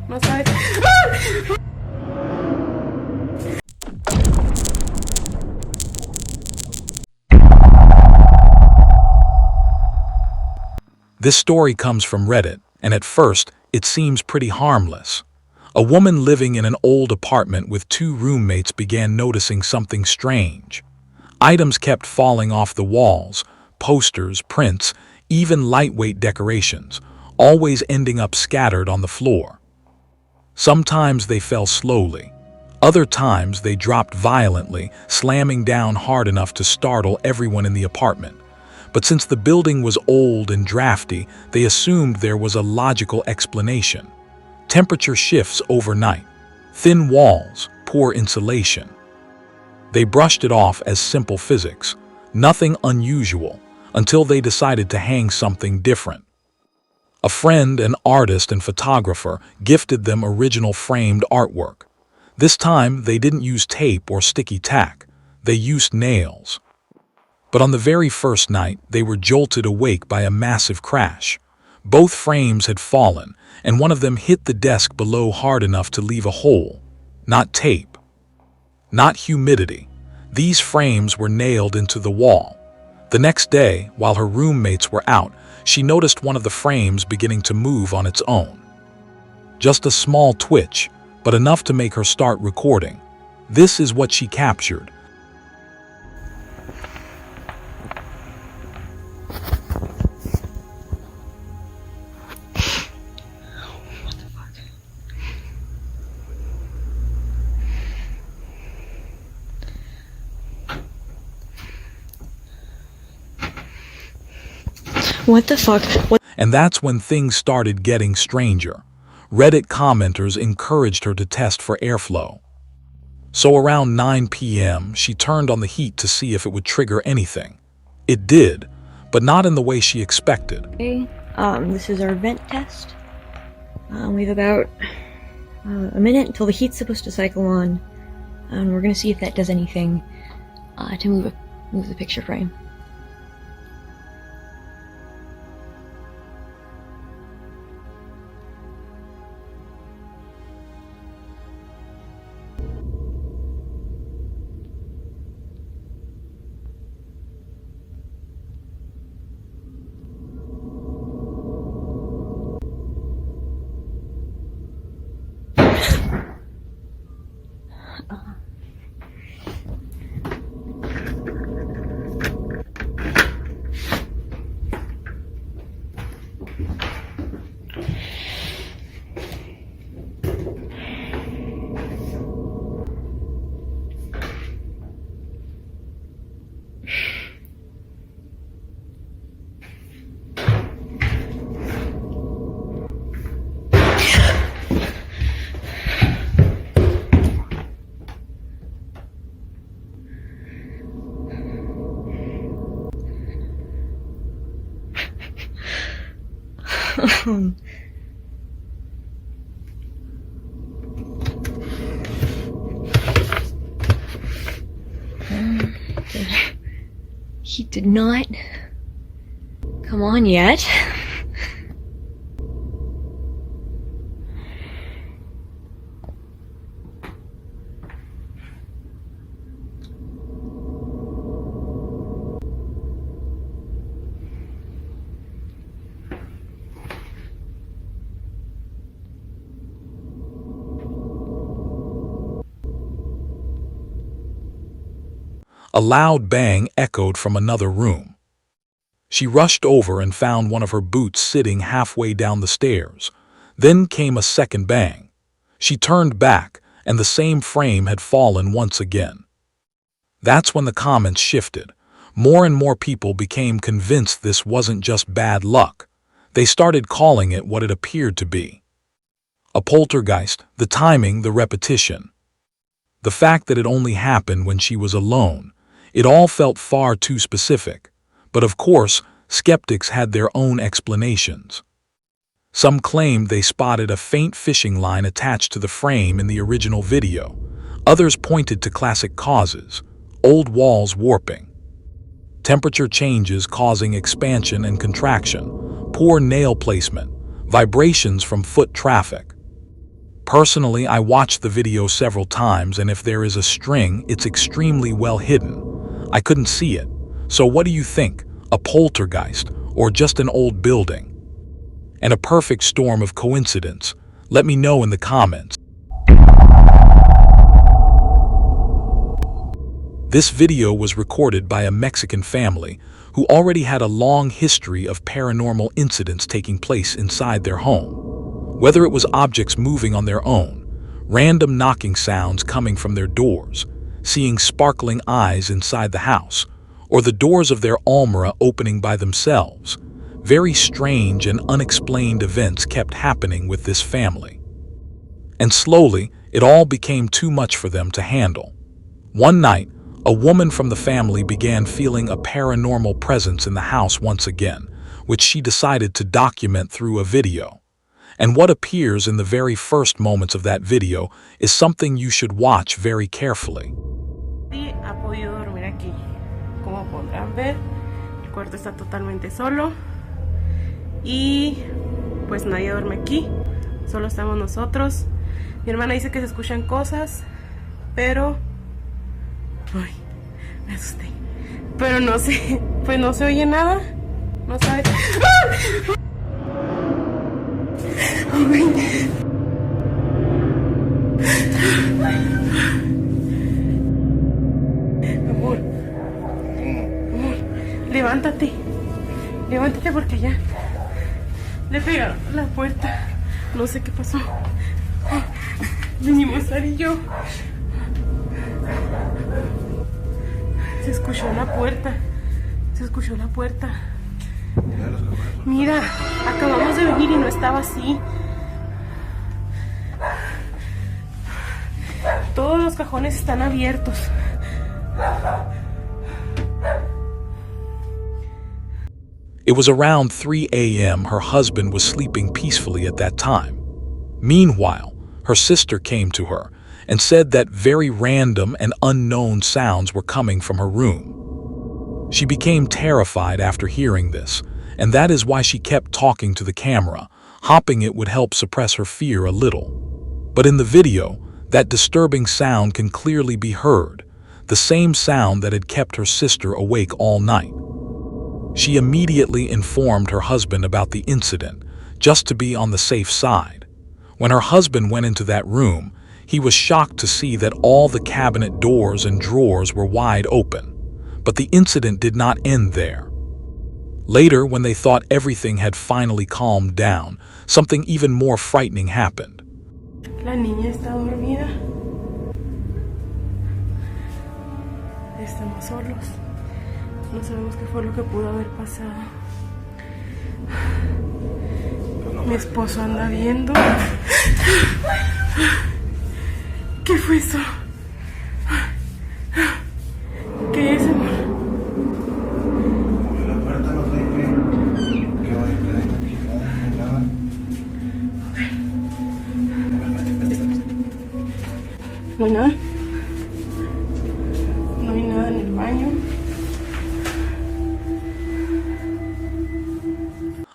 My side. This story comes from Reddit, and at first, it seems pretty harmless. A woman living in an old apartment with two roommates began noticing something strange. Items kept falling off the walls, posters, prints, even lightweight decorations, always ending up scattered on the floor. Sometimes they fell slowly. Other times they dropped violently, slamming down hard enough to startle everyone in the apartment. But since the building was old and drafty, they assumed there was a logical explanation. Temperature shifts overnight, thin walls, poor insulation. They brushed it off as simple physics, nothing unusual, until they decided to hang something different. A friend, an artist and photographer, gifted them original framed artwork. This time, they didn't use tape or sticky tack. They used nails. But on the very first night, they were jolted awake by a massive crash. Both frames had fallen, and one of them hit the desk below hard enough to leave a hole. Not tape. Not humidity. These frames were nailed into the wall. The next day, while her roommates were out, she noticed one of the frames beginning to move on its own. Just a small twitch, but enough to make her start recording. This is what she captured. What the fuck? What? And that's when things started getting stranger. Reddit commenters encouraged her to test for airflow. So around 9 p.m., she turned on the heat to see if it would trigger anything. It did, but not in the way she expected. Okay, this is our vent test. We have about a minute until the heat's supposed to cycle on, and we're gonna see if that does anything to move the picture frame. He did not come on yet. A loud bang echoed from another room. She rushed over and found one of her boots sitting halfway down the stairs. Then came a second bang. She turned back, and the same frame had fallen once again. That's when the comments shifted. More and more people became convinced this wasn't just bad luck. They started calling it what it appeared to be. A poltergeist, the timing, the repetition. The fact that it only happened when she was alone. It all felt far too specific. But of course, skeptics had their own explanations. Some claimed they spotted a faint fishing line attached to the frame in the original video. Others pointed to classic causes: old walls warping, temperature changes causing expansion and contraction, poor nail placement, vibrations from foot traffic. Personally, I watched the video several times, and if there is a string, it's extremely well hidden. I couldn't see it. So what do you think? A poltergeist, or just an old building? And a perfect storm of coincidence? Let me know in the comments. This video was recorded by a Mexican family who already had a long history of paranormal incidents taking place inside their home. Whether it was objects moving on their own, random knocking sounds coming from their doors, seeing sparkling eyes inside the house, or the doors of their almirah opening by themselves, very strange and unexplained events kept happening with this family. And slowly, it all became too much for them to handle. One night, a woman from the family began feeling a paranormal presence in the house once again, which she decided to document through a video. And what appears in the very first moments of that video is something you should watch very carefully. Nadie ha podido dormir aquí. Como podrán ver, el cuarto está totalmente solo y pues nadie duerme aquí, solo estamos nosotros. Mi hermana dice que se escuchan cosas, pero ay, me asusté. Pero no sé, pues no se oye nada. No sabe. ¡Ah! Amor, levántate, levántate porque ya le pegaron a la puerta. No sé qué pasó. Vinimos Sara y yo. Se escuchó la puerta. Se escuchó la puerta. Mira, acabamos de venir y no estaba así. Todos los cajones están abiertos. It was around 3 a.m. Her husband was sleeping peacefully at that time. Meanwhile, her sister came to her and said that very random and unknown sounds were coming from her room. She became terrified after hearing this, and that is why she kept talking to the camera, hoping it would help suppress her fear a little. But in the video, that disturbing sound can clearly be heard, the same sound that had kept her sister awake all night. She immediately informed her husband about the incident, just to be on the safe side. When her husband went into that room, he was shocked to see that all the cabinet doors and drawers were wide open. But the incident did not end there. Later, when they thought everything had finally calmed down, something even more frightening happened. La niña está dormida. Estamos solos. No sabemos qué fue lo que pudo haber pasado. Mi esposo anda viendo. ¿Qué fue eso? ¿Qué es, amor? La puerta no sé qué va a estar aquí, nada. No hay nada. No hay nada en el baño.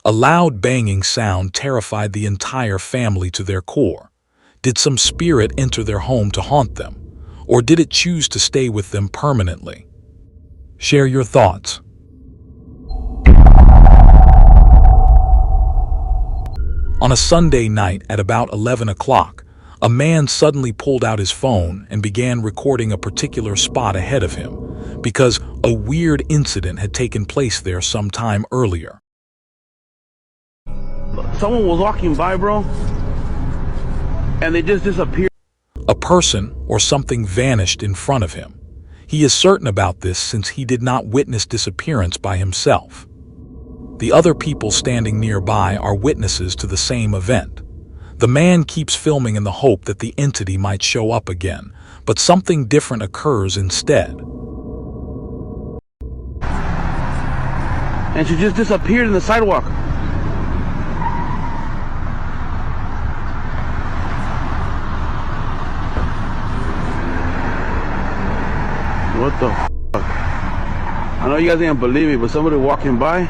A loud banging sound terrified the entire family to their core. Did some spirit enter their home to haunt them? Or did it choose to stay with them permanently? Share your thoughts. On a Sunday night at about 11 o'clock, a man suddenly pulled out his phone and began recording a particular spot ahead of him because a weird incident had taken place there some time earlier. Someone was walking by, bro, and they just disappeared. A person or something vanished in front of him. He is certain about this since he did not witness disappearance by himself. The other people standing nearby are witnesses to the same event. The man keeps filming in the hope that the entity might show up again, but something different occurs instead. And she just disappeared in the sidewalk. What the f***? I know you guys didn't believe me, but somebody walking by.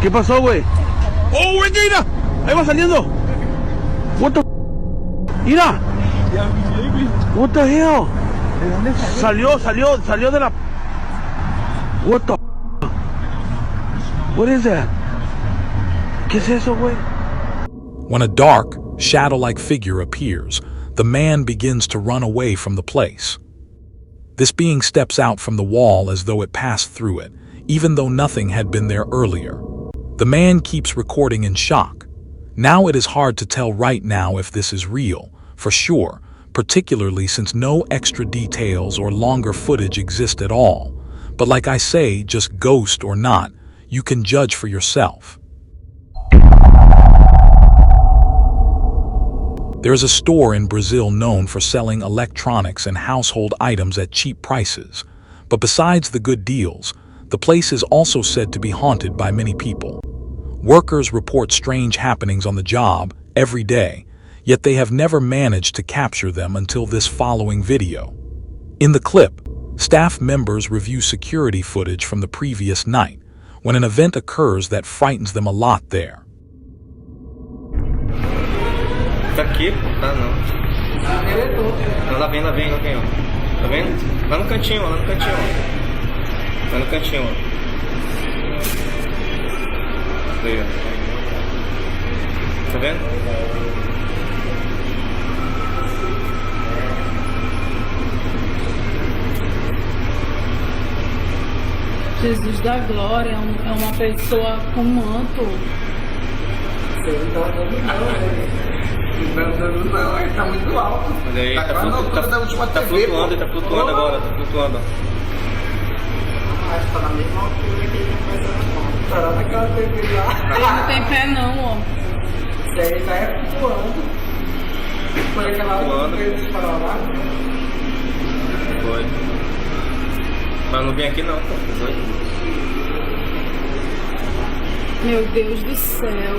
¿Qué pasó, güey? ¡Oh, güey, mira! Ahí va saliendo. What the... Mira. What the hell? ¿De dónde salió? Salió de la... What the... What is that? ¿Qué es eso, güey? When a dark, shadow-like figure appears, the man begins to run away from the place. This being steps out from the wall as though it passed through it, even though nothing had been there earlier. The man keeps recording in shock. Now it is hard to tell right now if this is real, for sure, particularly since no extra details or longer footage exist at all. But like I say, just ghost or not, you can judge for yourself. There is a store in Brazil known for selling electronics and household items at cheap prices. But besides the good deals, the place is also said to be haunted by many people. Workers report strange happenings on the job every day, yet they have never managed to capture them until this following video. In the clip, staff members review security footage from the previous night, when an event occurs that frightens them a lot there. Tá aqui, tá não. Não, lá vem, ó. Tá vendo? Lá no cantinho, ó. Lá no cantinho, ó. Aí, ó. Tá vendo? Jesus da glória, é uma pessoa com manto. Não, ele tá muito alto. Mas aí Tá quase na altura da última TV, flutuando, pô. tá flutuando agora, tá flutuando. Acho que tá na mesma altura que ele tá fazendo. Tá naquela TV lá. Ele não tem pé não, ó. Isso aí já é flutuando. Foi aquela outra vez que parou lá. Foi. Mas não vem aqui não, pô. Foi. Meu Deus do céu.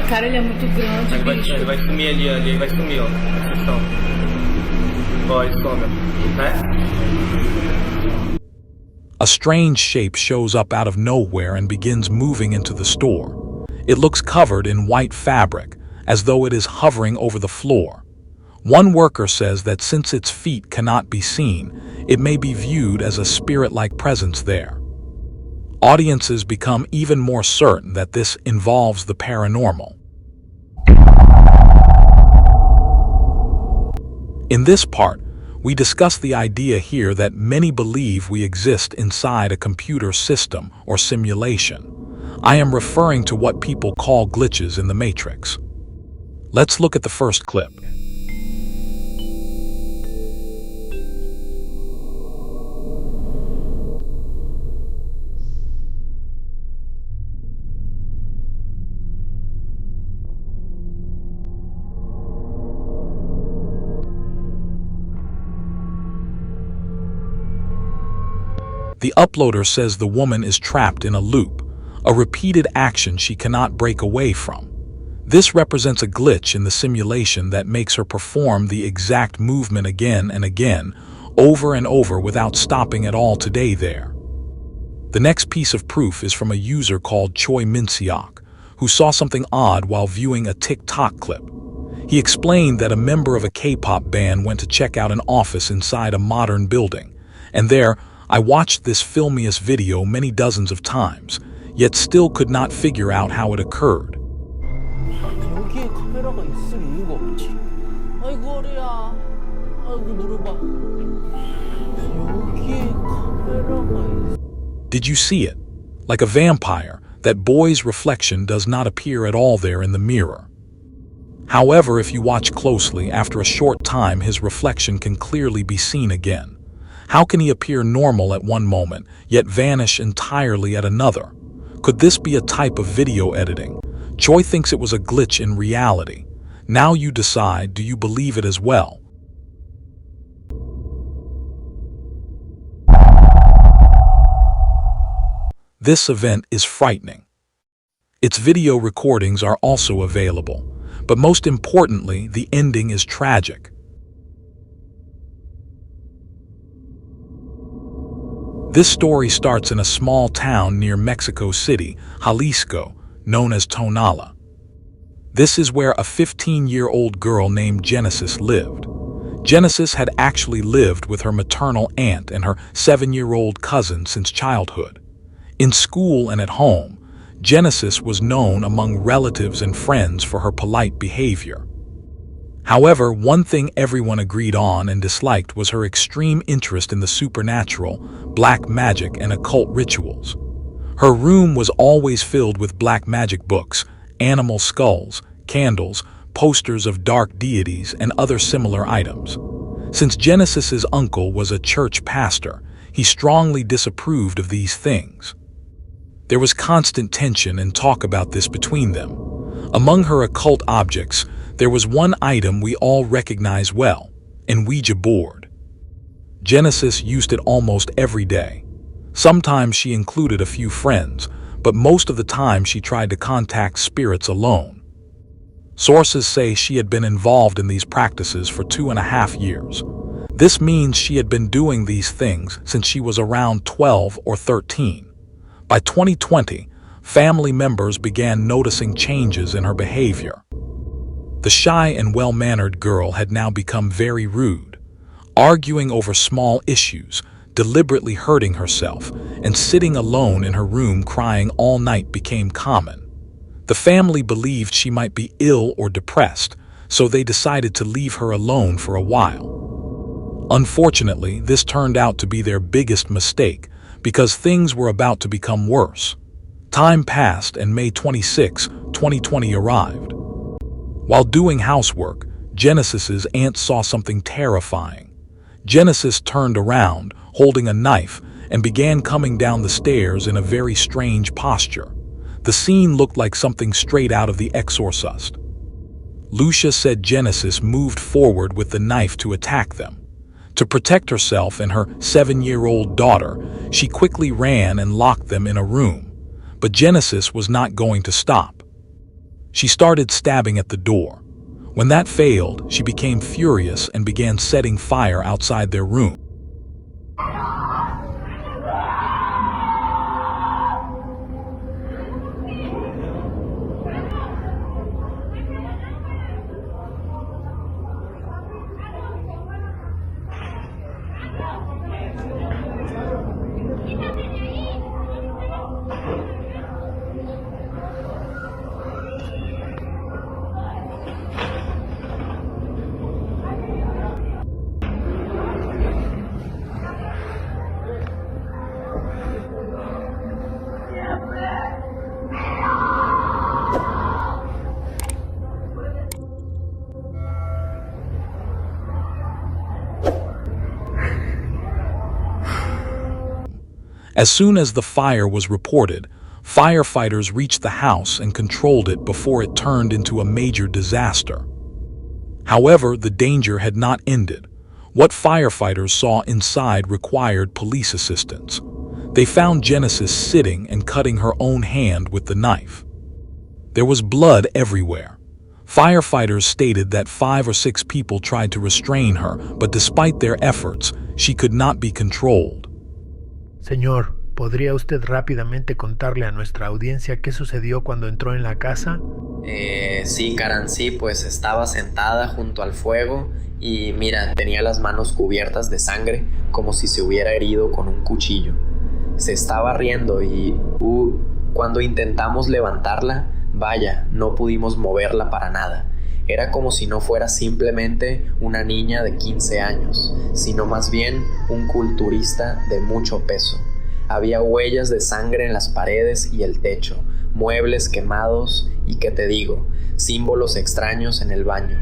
Cara, ele é muito grande, bicho. Ele vai sumir ali, ele vai sumir, ó. Ó, ele some, né? A strange shape shows up out of nowhere and begins moving into the store. It looks covered in white fabric, as though it is hovering over the floor. One worker says that since its feet cannot be seen, it may be viewed as a spirit-like presence there. Audiences become even more certain that this involves the paranormal. In this part, we discuss the idea here that many believe we exist inside a computer system or simulation. I am referring to what people call glitches in the Matrix. Let's look at the first clip. The uploader says the woman is trapped in a loop, a repeated action she cannot break away from. This represents a glitch in the simulation that makes her perform the exact movement again and again, over and over without stopping at all today there. The next piece of proof is from a user called Choi Min-seok, who saw something odd while viewing a TikTok clip. He explained that a member of a K-pop band went to check out an office inside a modern building, and there, I watched this filmiest video many dozens of times, yet still could not figure out how it occurred. 여기에 카메라가 있을 이유가 없지. 아이고 어리야. 아이고 누르봐. 여기에 카메라가 있... Did you see it? Like a vampire, that boy's reflection does not appear at all there in the mirror. However, if you watch closely, after a short time his reflection can clearly be seen again. How can he appear normal at one moment, yet vanish entirely at another? Could this be a type of video editing? Choi thinks it was a glitch in reality. Now you decide, do you believe it as well? This event is frightening. Its video recordings are also available, but most importantly, the ending is tragic. This story starts in a small town near Mexico City, Jalisco, known as Tonala. This is where a 15-year-old girl named Genesis lived. Genesis had actually lived with her maternal aunt and her 7-year-old cousin since childhood. In school and at home, Genesis was known among relatives and friends for her polite behavior. However, one thing everyone agreed on and disliked was her extreme interest in the supernatural, black magic, and occult rituals. Her room was always filled with black magic books, animal skulls, candles, posters of dark deities, and other similar items. Since Genesis's uncle was a church pastor, he strongly disapproved of these things. There was constant tension and talk about this between them. Among her occult objects, there was one item we all recognize well, an Ouija board. Genesis used it almost every day. Sometimes she included a few friends, but most of the time she tried to contact spirits alone. Sources say she had been involved in these practices for 2.5 years. This means she had been doing these things since she was around 12 or 13. By 2020, family members began noticing changes in her behavior. The shy and well-mannered girl had now become very rude, arguing over small issues, deliberately hurting herself, and sitting alone in her room crying all night became common. The family believed she might be ill or depressed, so they decided to leave her alone for a while. Unfortunately, this turned out to be their biggest mistake, because things were about to become worse. Time passed and May 26, 2020 arrived. While doing housework, Genesis's aunt saw something terrifying. Genesis turned around, holding a knife, and began coming down the stairs in a very strange posture. The scene looked like something straight out of The Exorcist. Lucia said Genesis moved forward with the knife to attack them. To protect herself and her 7-year-old daughter, she quickly ran and locked them in a room. But Genesis was not going to stop. She started stabbing at the door. When that failed, she became furious and began setting fire outside their room. As soon as the fire was reported, firefighters reached the house and controlled it before it turned into a major disaster. However, the danger had not ended. What firefighters saw inside required police assistance. They found Genesis sitting and cutting her own hand with the knife. There was blood everywhere. Firefighters stated that 5 or 6 people tried to restrain her, but despite their efforts, she could not be controlled. Señor, ¿podría usted rápidamente contarle a nuestra audiencia qué sucedió cuando entró en la casa? Sí, Karan, sí, pues estaba sentada junto al fuego y mira, tenía las manos cubiertas de sangre como si se hubiera herido con un cuchillo. Se estaba riendo y cuando intentamos levantarla, vaya, no pudimos moverla para nada. Era como si no fuera simplemente una niña de 15 años, sino más bien un culturista de mucho peso. Había huellas de sangre en las paredes y el techo, muebles quemados y, ¿qué te digo?, símbolos extraños en el baño.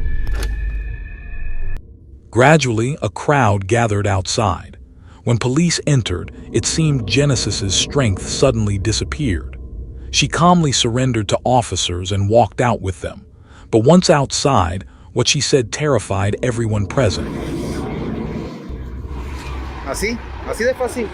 Gradually, a crowd gathered outside. When police entered, it seemed Genesis's strength suddenly disappeared. She calmly surrendered to officers and walked out with them. But once outside, what she said terrified everyone present. Así de fácil.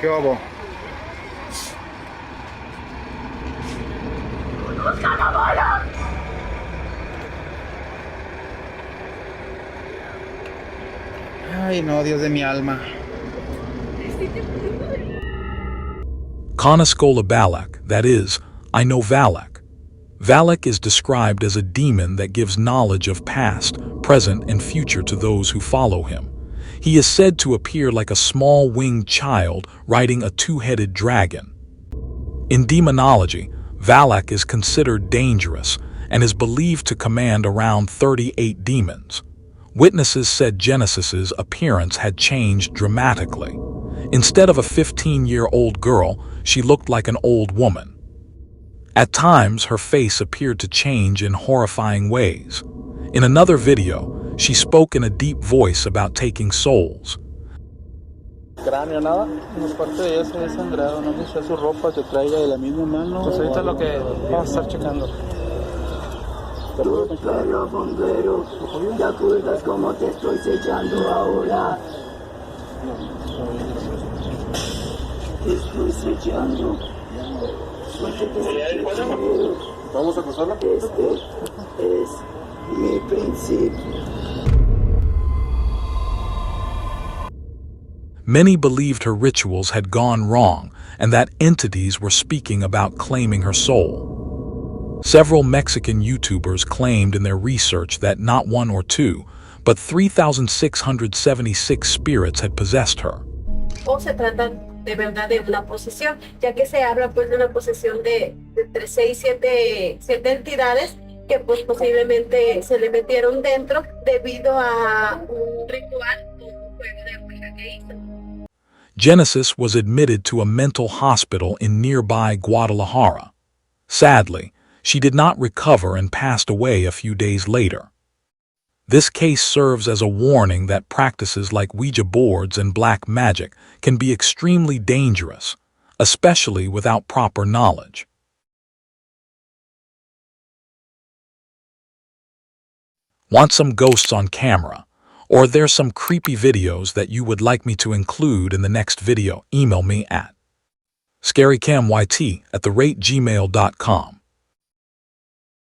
¿Qué hago? Ay, no, Dios de mi alma. Coniscola Balak, that is, I know Valak. Valak is described as a demon that gives knowledge of past, present, and future to those who follow him. He is said to appear like a small winged child riding a two-headed dragon. In demonology, Valak is considered dangerous and is believed to command around 38 demons. Witnesses said Genesis's appearance had changed dramatically. Instead of a 15-year-old girl, she looked like an old woman. At times, her face appeared to change in horrifying ways. In another video, she spoke in a deep voice about taking souls. Cráneo, nada, no es parte de ella, se ve sangrado, no sé si su ropa te traiga de la misma mano. Pues ahorita lo que vamos a estar checando. Pero bombero, ¿te acuerdas cómo te estoy sellando ahora? Te estoy sellando. ¿Vamos a cruzarla? Este es mi principio. Many believed her rituals had gone wrong and that entities were speaking about claiming her soul. Several Mexican YouTubers claimed in their research that not one or two, but 3,676 spirits had possessed her. O se trata de verdad de una posesión, ya que se habla pues de una posesión de entre 6 y 7 entidades que pues posiblemente se le metieron dentro debido a un ritual o un juego de Ouija que hizo. Genesis was admitted to a mental hospital in nearby Guadalajara. Sadly, she did not recover and passed away a few days later. This case serves as a warning that practices like Ouija boards and black magic can be extremely dangerous, especially without proper knowledge. Want some ghosts on camera? Or are there some creepy videos that you would like me to include in the next video? Email me at scarycammyt@gmail.com.